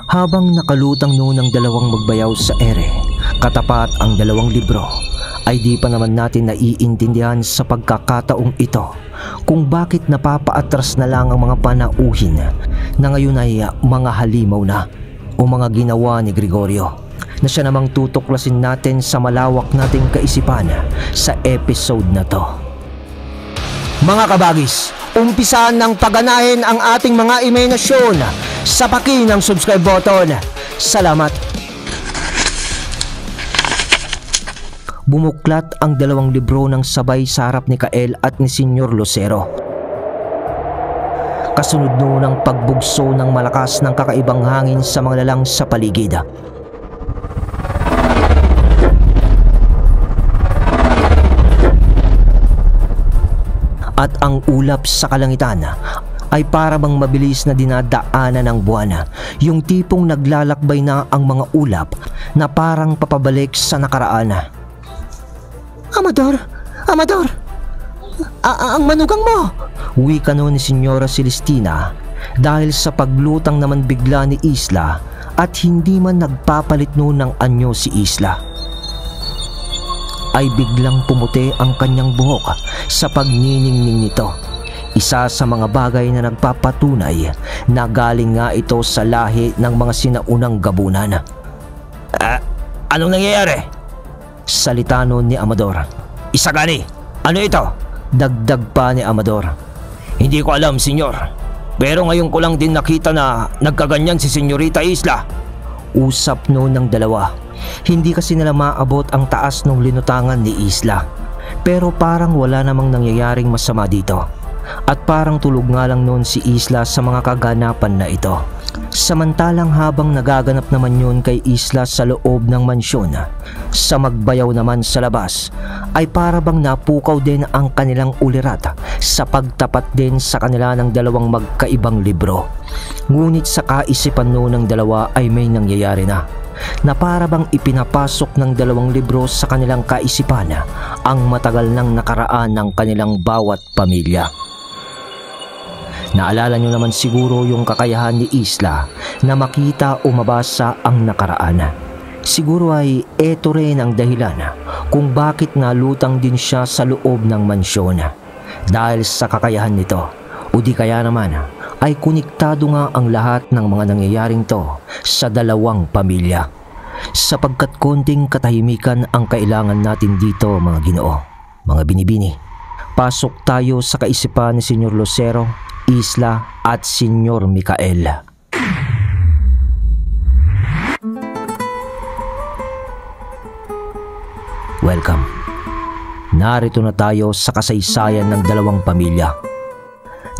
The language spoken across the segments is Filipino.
Habang nakalutang noon ang dalawang magbayaw sa ere, katapat ang dalawang libro, ay di pa naman natin naiintindihan sa pagkakataong ito kung bakit napapaatras na lang ang mga panauhin na ngayon ay mga halimaw na o mga ginawa ni Gregorio, na siya namang tutuklasin natin sa malawak nating kaisipan sa episode na to. Mga kabagis, umpisahan ng pagganahin ang ating mga imahinasyon sa paki ng subscribe button. Salamat! Bumuklat ang dalawang libro ng sabay sa harap ni Kael at ni Senyor Lucero. Kasunod noon ang pagbugso ng malakas ng kakaibang hangin sa mga lalang sa paligid. At ang ulap sa kalangitan ay para bang mabilis na dinadaanan ng buwan, yung tipong naglalakbay na ang mga ulap na parang papabalik sa nakaraan. Amador! Amador! Ang manugang mo! Wika noon ni Senyora Celestina dahil sa paglutang naman bigla ni Isla at hindi man nagpapalit noon ng anyo si Isla. Ay biglang pumuti ang kanyang buhok sa pagniningning nito. Isa sa mga bagay na nagpapatunay na galing nga ito sa lahi ng mga sinaunang gabunan. Anong nangyayari? Salita noon ni Amador. Isagani, ano ito? Dagdag pa ni Amador. Hindi ko alam, senyor. Pero ngayon ko lang din nakita na nagkaganyan si Senyorita Isla. Usap noon ng dalawa. Hindi kasi nila maabot ang taas ng linutangan ni Isla. Pero parang wala namang nangyayaring masama dito. At parang tulog nga lang noon si Isla sa mga kaganapan na ito. Samantalang habang nagaganap naman yun kay Isla sa loob ng mansyon, sa magbayaw naman sa labas ay para bang napukaw din ang kanilang ulirat sa pagtapat din sa kanila ng dalawang magkaibang libro. Ngunit sa kaisipan noon ng dalawa ay may nangyayari na para bang ipinapasok ng dalawang libro sa kanilang kaisipan ang matagal nang nakaraan ng kanilang bawat pamilya. Naalala nyo naman siguro yung kakayahan ni Isla na makita o mabasa ang nakaraan. Siguro ay eto rin ang dahilan kung bakit nalutang din siya sa loob ng mansyon. Dahil sa kakayahan nito, o di kaya naman ay konektado nga ang lahat ng mga nangyayaring to sa dalawang pamilya. Sapagkat konting katahimikan ang kailangan natin dito, mga Ginoo, mga binibini. Pasok tayo sa kaisipan ni Senyor Lucero, Isla at Senyor Micael. Welcome. Narito na tayo sa kasaysayan ng dalawang pamilya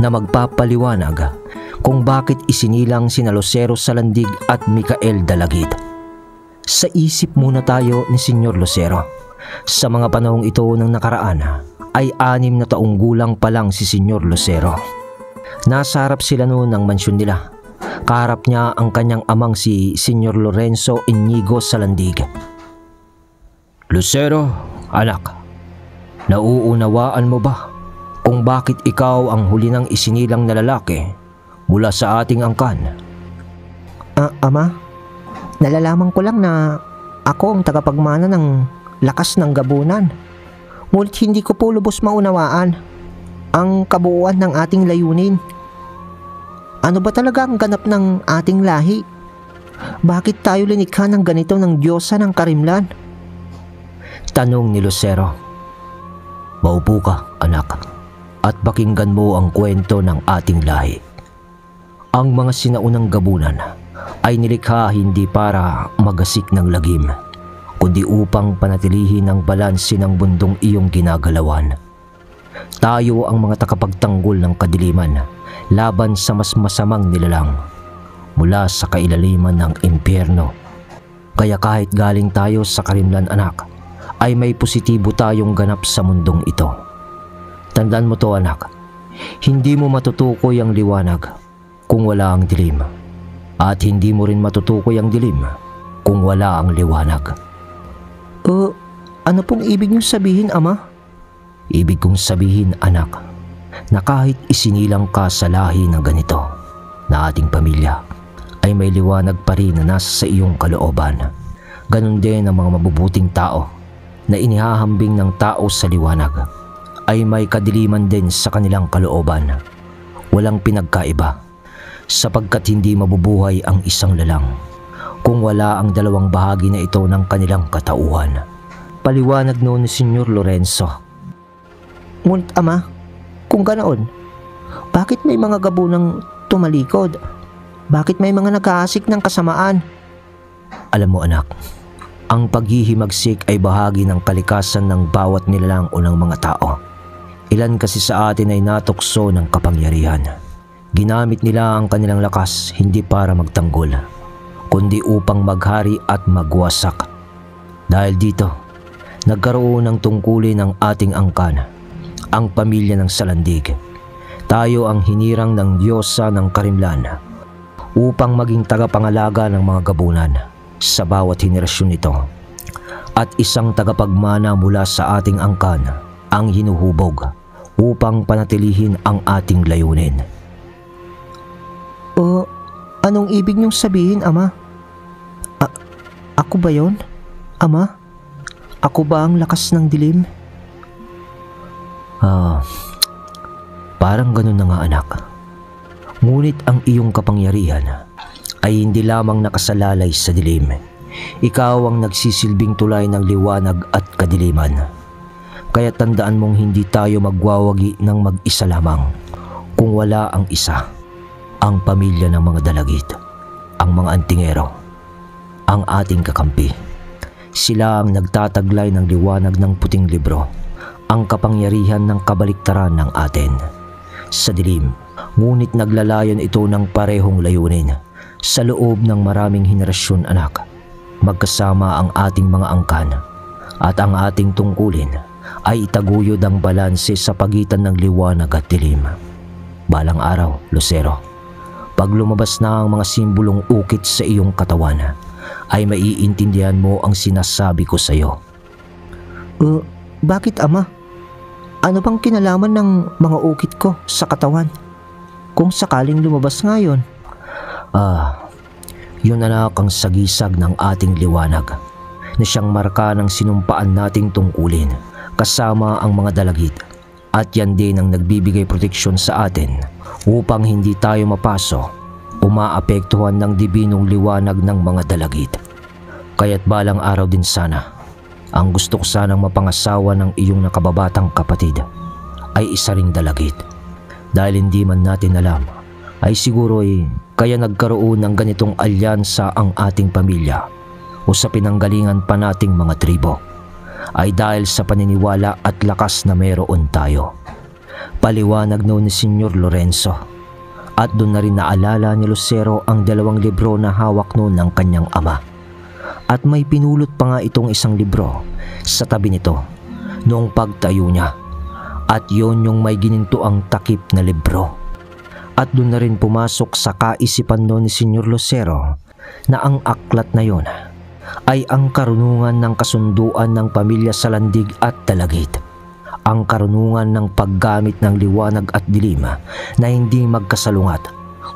na magpapaliwanag kung bakit isinilang sina Lucero Salandig at Micael Dalagit. Sa isip muna tayo ni Senyor Lucero. Sa mga panahong ito ng nakaraan ay 6 na taong gulang pa lang si Senyor Lucero. Nasa harap sila noon ng mansyon nila. Kaharap niya ang kanyang amang si Senyor Lorenzo Inigo Salandig. Lucero, anak, nauunawaan mo ba kung bakit ikaw ang huli ng isinilang na lalaki mula sa ating angkan? Ama, nalalaman ko lang na ako ang tagapagmana ng lakas ng gabunan. Ngunit hindi ko po lubos maunawaan ang kabuuan ng ating layunin. Ano ba talaga ang ganap ng ating lahi? Bakit tayo linikha ng ganito ng Diyosa ng Karimlan? Tanong ni Lucero. Maupo ka, anak, at pakinggan mo ang kwento ng ating lahi. Ang mga sinaunang gabunan ay nilikha hindi para magasik ng lagim, kundi upang panatilihin ang balanse ng bundong iyong ginagalawan. Tayo ang mga takapagtanggol ng kadiliman laban sa mas masamang nilalang mula sa kailaliman ng impyerno. Kaya kahit galing tayo sa Karimlan, anak, ay may positibo tayong ganap sa mundong ito. Tandaan mo to, anak, hindi mo matutukoy ang liwanag kung wala ang dilim, at hindi mo rin matutukoy ang dilim kung wala ang liwanag. Ano pong ibig niyong sabihin, Ama? Ibig kong sabihin, anak, na kahit isinilang ka sa lahi ng ganito na ating pamilya, ay may liwanag pa rin na nasa sa iyong kalooban. Ganon din ang mga mabubuting tao na inihahambing ng tao sa liwanag ay may kadiliman din sa kanilang kalooban. Walang pinagkaiba sapagkat hindi mabubuhay ang isang lalang kung wala ang dalawang bahagi na ito ng kanilang katauhan. Paliwanag noon ni Senyor Lorenzo. Ngunit ama, kung ganoon, bakit may mga gabunang tumalikod? Bakit may mga nag-aasik ng kasamaan? Alam mo anak, ang paghihimagsik ay bahagi ng kalikasan ng bawat nilalang o ng mga tao. Ilan kasi sa atin ay natukso ng kapangyarihan. Ginamit nila ang kanilang lakas hindi para magtanggol, kundi upang maghari at magwasak. Dahil dito, nagkaroon ng tungkulin ng ating angkan, ang pamilya ng Salandig. Tayo ang hinirang ng Diyosa ng Karimlan upang maging tagapangalaga ng mga gabunan sa bawat henerasyon nito, at isang tagapagmana mula sa ating angkan ang hinuhubog upang panatilihin ang ating layunin. Anong ibig niyong sabihin, ama? Ako ba yon, ama? Ako ba ang lakas ng dilim? Parang ganun na nga anak. Ngunit ang iyong kapangyarihan ay hindi lamang nakasalalay sa dilim. Ikaw ang nagsisilbing tulay ng liwanag at kadiliman. Kaya tandaan mong hindi tayo magwawagi ng mag-isa lamang kung wala ang isa, ang pamilya ng mga dalagit, ang mga antingero, ang ating kakampi. Sila ang nagtataglay ng liwanag ng puting libro, ang kapangyarihan ng kabaliktaran ng atin. Sa dilim, ngunit naglalayon ito ng parehong layunin sa loob ng maraming henerasyon anak. Magkasama ang ating mga angkan at ang ating tungkulin ay itaguyod ang balanse sa pagitan ng liwanag at dilim. Balang araw, Lucero, pag lumabas na ang mga simbolong ukit sa iyong katawan, ay maiintindihan mo ang sinasabi ko sa iyo. Bakit ama? Ano bang kinalaman ng mga ukit ko sa katawan? Kung sakaling lumabas ngayon. Yun anak ang sagisag ng ating liwanag na siyang marka ng sinumpaan nating tungkulin kasama ang mga dalagit, at yan din ang nagbibigay proteksyon sa atin upang hindi tayo mapaso o maapektuhan ng dibinong liwanag ng mga dalagit. Kaya't balang araw din sana, ang gusto ko sanang mapangasawa ng iyong nakababatang kapatid ay isa ring dalagit. Dahil hindi man natin alam, ay siguro'y kaya nagkaroon ng ganitong alyansa ang ating pamilya o sa pinanggalingan pa nating mga tribo ay dahil sa paniniwala at lakas na meron tayo. Paliwanag noon ni Senyor Lorenzo, at doon na rin naalala ni Lucero ang 2 libro na hawak noon ng kanyang ama. At may pinulot pa nga itong isang libro sa tabi nito noong pagtayo niya, at yon yung may ginintuang takip na libro. At doon na rin pumasok sa kaisipan noon ni Senyor Lucero na ang aklat na yon ay ang karunungan ng kasunduan ng pamilya Salandig at Dalagit, ang karunungan ng paggamit ng liwanag at dilim na hindi magkasalungat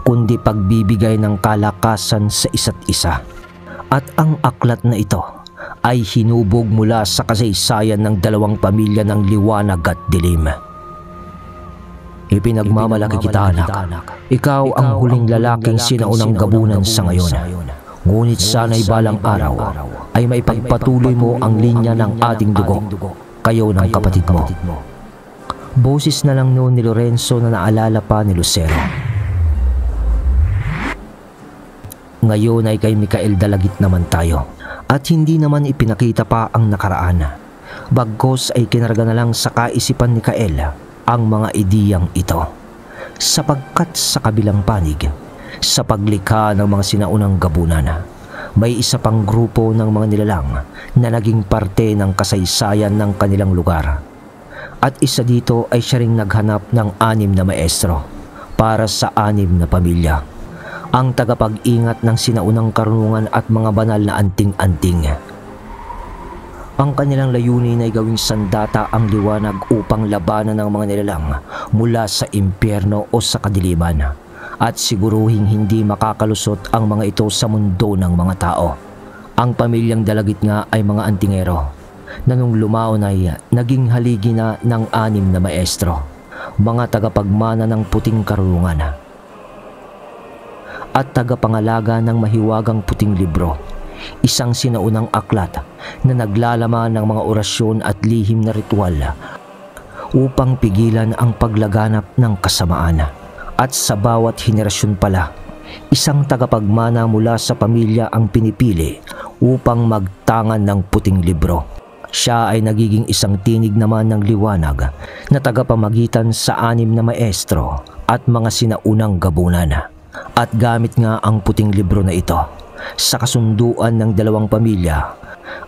kundi pagbibigay ng kalakasan sa isa't isa. At ang aklat na ito ay hinubog mula sa kasaysayan ng 2 pamilya ng liwanag at dilim. Ipinagmamalaki kita anak, ikaw ang huling lalaking sinaunang gabunan sa ngayon. Ngunit sana'y balang araw ay maipagpatuloy mo ang linya ng ating dugo, kayo ng kapatid mo. Boses na lang noon ni Lorenzo na naalala pa ni Lucero. Ngayon ay kay Mikael Dalagit naman tayo, at hindi naman ipinakita pa ang nakaraan. Bagkos ay kinarga na lang sa kaisipan ni Mikael ang mga ideyang ito, sapagkat sa kabilang panig, sa paglikha ng mga sinaunang gabunan, may isa pang grupo ng mga nilalang na naging parte ng kasaysayan ng kanilang lugar. At isa dito ay siya ring naghanap ng 6 na maestro para sa 6 na pamilya, ang tagapag-ingat ng sinaunang karunungan at mga banal na anting-anting. Ang kanilang layunin ay gawing sandata ang liwanag upang labanan ng mga nilalang mula sa impyerno o sa kadiliman, at siguruhing hindi makakalusot ang mga ito sa mundo ng mga tao. Ang pamilyang Dalagit nga ay mga antingero na nung lumaon ay naging haligi na ng 6 na maestro, mga tagapagmana ng puting karunungan at tagapangalaga ng mahiwagang puting libro, isang sinaunang aklat na naglalaman ng mga orasyon at lihim na ritual upang pigilan ang paglaganap ng kasamaan. At sa bawat henerasyon pala, isang tagapagmana mula sa pamilya ang pinipili upang magtangan ng puting libro. Siya ay nagiging isang tinig naman ng liwanag na tagapamagitan sa 6 na maestro at mga sinaunang gabunan. At gamit nga ang puting libro na ito sa kasunduan ng 2 pamilya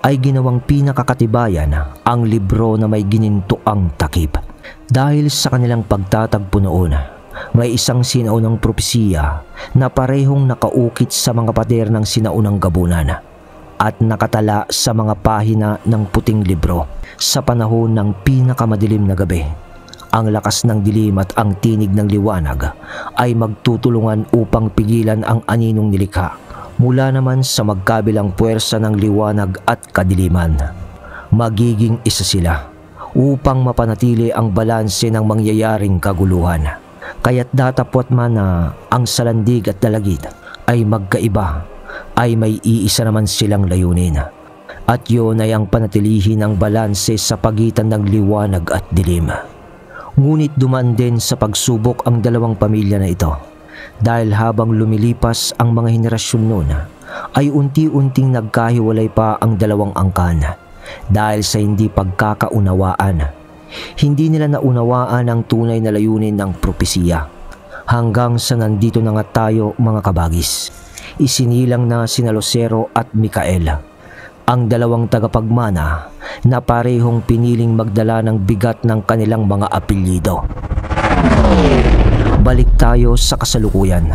ay ginawang pinakakatibayan ang libro na may ginintuang takip. Dahil sa kanilang pagtatagpo noon, may isang sinaunang propesiya na parehong nakaukit sa mga pader ng sinaunang gabunan at nakatala sa mga pahina ng puting libro. Sa panahon ng pinakamadilim na gabi, ang lakas ng dilim at ang tinig ng liwanag ay magtutulungan upang pigilan ang aninong nilikha mula naman sa magkabilang puwersa ng liwanag at kadiliman. Magiging isa sila upang mapanatili ang balanse ng mangyayaring kaguluhan. Kaya't datapwat man na ang Salandig at Dalagit ay magkaiba, ay may iisa naman silang layunin. At yun ay ang panatilihin ng balanse sa pagitan ng liwanag at dilim. Ngunit dumaan din sa pagsubok ang 2 pamilya na ito, dahil habang lumilipas ang mga henerasyon noon ay unti-unting nagkahiwalay pa ang 2 angkan dahil sa hindi pagkakaunawaan. Hindi nila naunawaan ang tunay na layunin ng propesiya. Hanggang sa nandito na nga tayo mga kabagis, isinilang na sina Lucero at Micael, ang 2 tagapagmana na parehong piniling magdala ng bigat ng kanilang mga apelyido. Balik tayo sa kasalukuyan,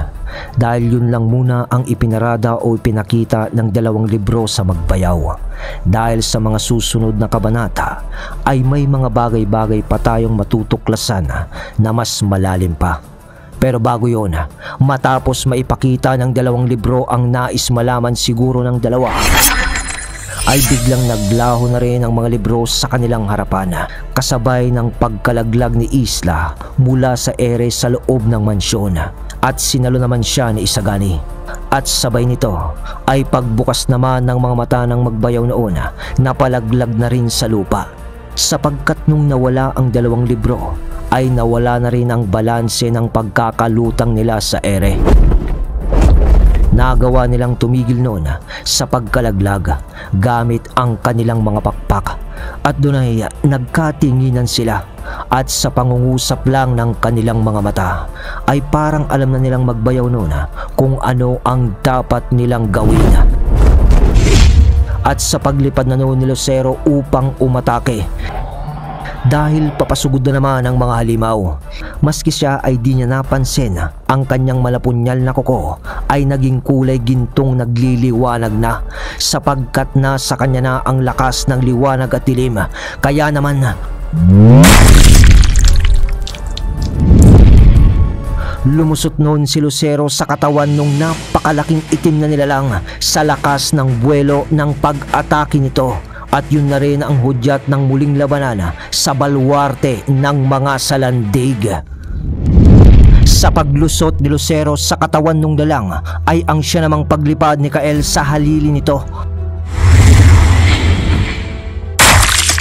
dahil yun lang muna ang ipinarada o ipinakita ng 2 libro sa Magbayaw. Dahil sa mga susunod na kabanata ay may mga bagay-bagay pa tayong matutuklasan na mas malalim pa. Pero bago yun, matapos maipakita ng 2 libro ang nais malaman siguro ng 2, ay biglang naglaho na rin ang mga libro sa kanilang harapan, kasabay ng pagkalaglag ni Isla mula sa ere sa loob ng mansyon, at sinalo naman siya ni Isagani. At sabay nito ay pagbukas naman ng mga mata ng Magbayaw noon na palaglag na rin sa lupa, sapagkat nung nawala ang 2 libro ay nawala na rin ang balanse ng pagkakalutang nila sa ere. Nagawa nilang tumigil noon sa pagkalaglag gamit ang kanilang mga pakpak, at doon ay nagkatinginan sila, at sa pangungusap lang ng kanilang mga mata ay parang alam na nilang Magbayaw noon kung ano ang dapat nilang gawin. At sa paglipad na noon ni Lucero upang umatake, dahil papasugod na naman ang mga halimaw, maski siya ay di niya napansin, ang kanyang malapunyal na kuko ay naging kulay gintong nagliliwanag na, sapagkat nasa kanya na ang lakas ng liwanag at dilim. Kaya naman lumusot noon si Lucero sa katawan nung napakalaking itim na nilalang sa lakas ng buwelo ng pag-atake nito. At yun na rin ang hudyat ng muling labanan sa baluarte ng mga Salandig. Sa paglusot ni Lucero sa katawan ng dalang ay ang siya namang paglipad ni Kael sa halili nito.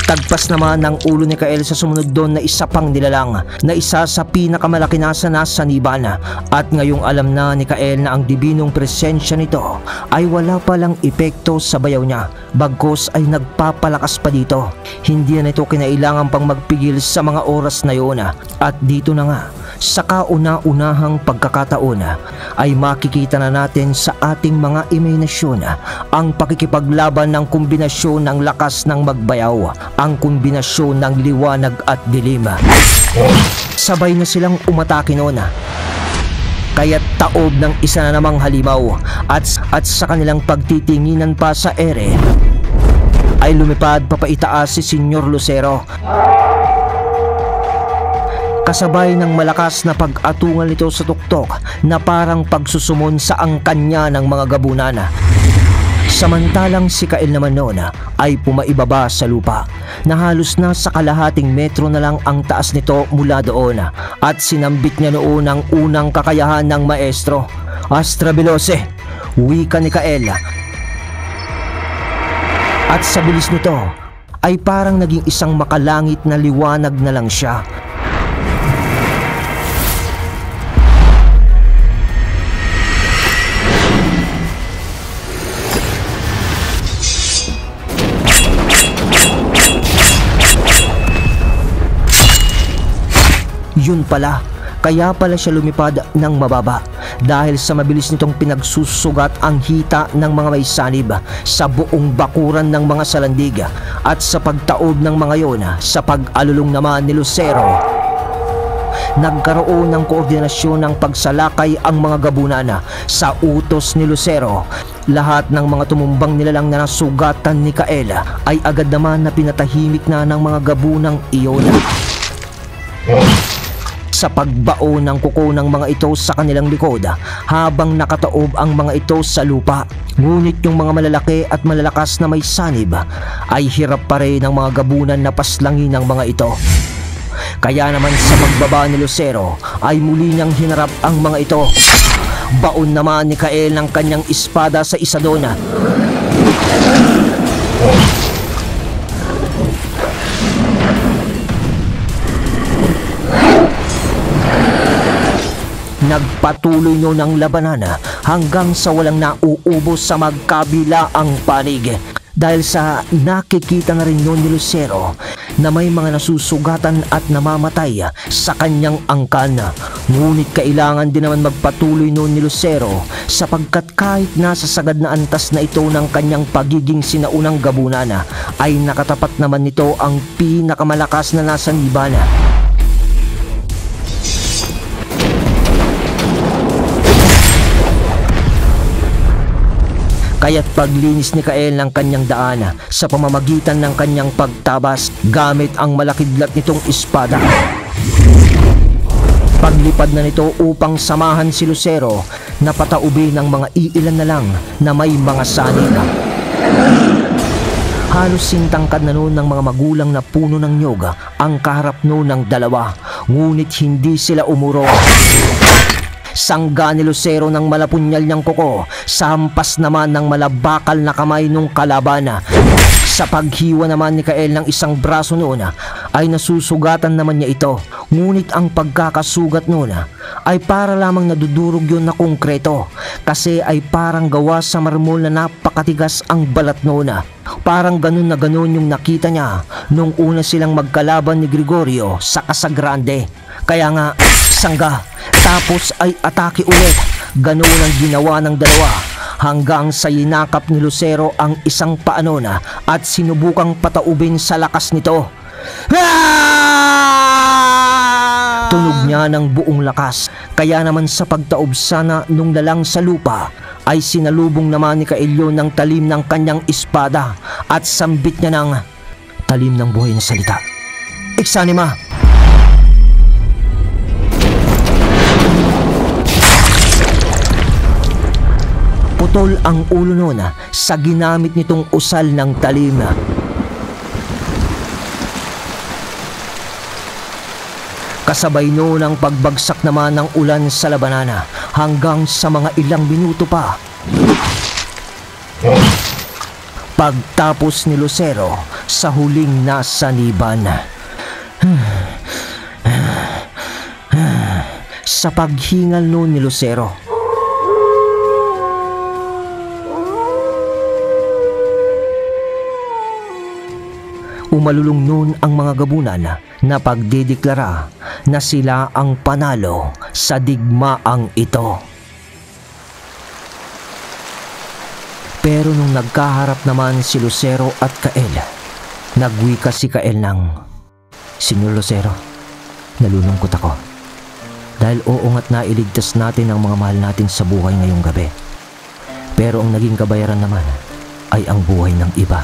Tagpas naman ng ulo ni Kael sa sumunod doon na isa pang nilalang, na isa sa pinakamalaki na sa niban. At ngayong alam na ni Kael na ang dibinong presensya nito ay wala palang epekto sa bayaw niya, bagkus ay nagpapalakas pa dito. Hindi na ito kinailangan pang magpigil sa mga oras na yun. At dito na nga, sa kauna-unahang pagkakataon ay makikita na natin sa ating mga imahinasyon ang pakikipaglaban ng kombinasyon ng lakas ng Magbayaw, ang kombinasyon ng liwanag at dilim. Sabay na silang umatake noon, kaya't taob ng isa na namang halimaw, at sa kanilang pagtitinginan pa sa ere ay lumipad papaitaas si Senyor Lucero. kasabay ng malakas na pag-atungal nito sa tuktok na parang pagsusumon sa angkanya ng mga gabunan. Samantalang si Kael naman noon ay pumaibaba sa lupa na halos na sa kalahating metro na lang ang taas nito mula doon at sinambit niya noon ang unang kakayahan ng maestro. Astra Veloce, wika ni Kael. At sa bilis nito ay parang naging isang makalangit na liwanag na lang siya. Yun pala, kaya pala siya lumipad ng mababa dahil sa mabilis nitong pinagsusugat ang hita ng mga may sanib sa buong bakuran ng mga salandig at sa pagtaob ng mga yon sa pag-alulong naman ni Lucero. Nagkaroon ng koordinasyon ng pagsalakay ang mga gabunan sa utos ni Lucero. Lahat ng mga tumumbang nilalang na nasugatan ni Kael ay agad naman na pinatahimik na ng mga gabunang iyon. Sa pagbao ng kuko ng mga ito sa kanilang likod habang nakataob ang mga ito sa lupa. Ngunit yung mga malalaki at malalakas na may sanib ay hirap pa rin ng mga gabunan na paslangin ng mga ito. Kaya naman sa pagbaba ni Lucero ay muli niyang hinarap ang mga ito. Baon naman ni Kael ng kanyang espada sa isa doon. Nagpatuloy noon ang labanan hanggang sa walang nauubos sa magkabilaang panig. Dahil sa nakikita na rin noon ni Lucero na may mga nasusugatan at namamatay sa kanyang angkan. Ngunit kailangan din naman magpatuloy noon ni Lucero sapagkat kahit nasa sagad na antas na ito ng kanyang pagiging sinaunang gabunan ay nakatapat naman nito ang pinakamalakas na nasa nibana. Kaya't paglinis ni Kael ng kanyang daan sa pamamagitan ng kanyang pagtabas gamit ang malakidlat nitong espada. Paglipad na nito upang samahan si Lucero na pataubi ng mga iilan na lang na may mga sanib. Halos sintangkad na noon ng mga magulang na puno ng nyog ang kaharap noon ng dalawa, ngunit hindi sila umuro. Sangga ni Lucero ng malapunyal niyang kuko sa hampas naman ng malabakal na kamay nung kalaban. Sa paghiwa naman ni Kael ng isang braso noon ay nasusugatan naman niya ito, ngunit ang pagkakasugat noon ay para lamang nadudurog yun na konkreto kasi ay parang gawa sa marmol na napakatigas ang balat noon. Parang ganun na ganun yung nakita niya nung una silang magkalaban ni Gregorio sa Casagrande. Kaya nga, sangga, tapos ay atake ulit. Ganun ang ginawa ng dalawa hanggang sa yinakap ni Lucero ang isang paano na at sinubukang pataubin sa lakas nito. Tunog niya ng buong lakas, kaya naman sa pagtaob sana nung lalang sa lupa ay sinalubong naman ni Kaelyo ng talim ng kanyang espada at sambit niya ng talim ng buhay na salita. Iksanima! Putol ang ulo noon sa ginamit nitong usal ng talim. Kasabay noon ang pagbagsak naman ng ulan sa labanan hanggang sa mga ilang minuto pa. Pagtapos ni Lucero sa huling nasaniban. Sa paghingal noon ni Lucero, umalulong noon ang mga gabunan na pagdedeklara na sila ang panalo sa digmaang ito. Pero nung nagkaharap naman si Lucero at Kael, nagwika si Kael ng, "Senyor Lucero, nalulungkot ako. Dahil oo nga't nailigtas natin ang mga mahal natin sa buhay ngayong gabi. Pero ang naging kabayaran naman ay ang buhay ng iba."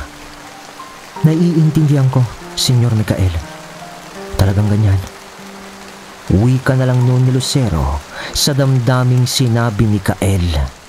"Naiintindihan ko, Senyor Mikael. Talagang ganyan. Wika na lang noon ni Lucero sa damdaming sinabi ni Kael.